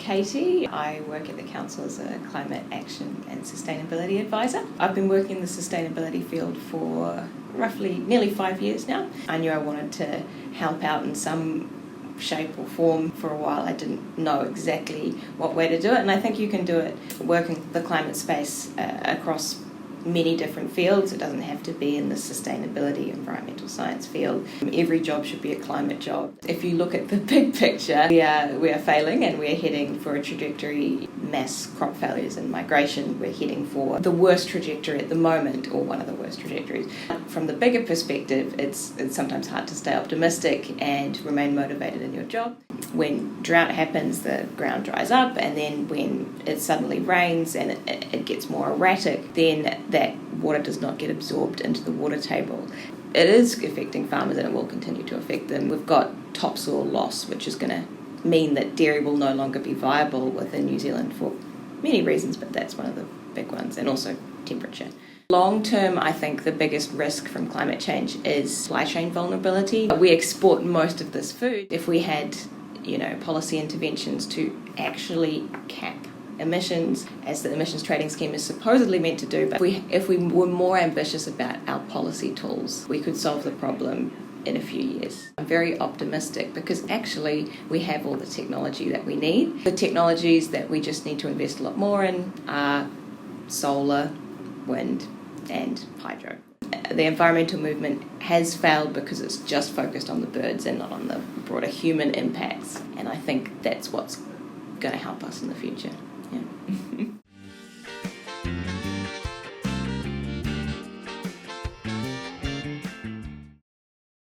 Katie. I work at the Council as a Climate Action and Sustainability Advisor. I've been working in the sustainability field for roughly nearly 5 years now. I knew I wanted to help out in some shape or form for a while. I didn't know exactly what way to do it, and I think you can do it working the climate space across many different fields. It doesn't have to be in the sustainability, environmental science field. Every job should be a climate job. If you look at the big picture, we are failing and we're heading for a trajectory, mass crop failures and migration. We're heading for the worst trajectory at the moment, or one of the worst trajectories. From the bigger perspective, it's sometimes hard to stay optimistic and remain motivated in your job. When drought happens, the ground dries up, and then when it suddenly rains and it gets more erratic, then that water does not get absorbed into the water table. It is affecting farmers and it will continue to affect them. We've got topsoil loss, which is going to mean that dairy will no longer be viable within New Zealand for many reasons, but that's one of the big ones, and also temperature. Long term, I think the biggest risk from climate change is supply chain vulnerability. We export most of this food. If we had, policy interventions to actually cap emissions, as the emissions trading scheme is supposedly meant to do, but if we were more ambitious about our policy tools, we could solve the problem in a few years. I'm very optimistic because actually we have all the technology that we need. The technologies that we just need to invest a lot more in are solar, wind and hydro. The environmental movement has failed because it's just focused on the birds and not on the broader human impacts, and I think that's what's going to help us in the future. Yeah.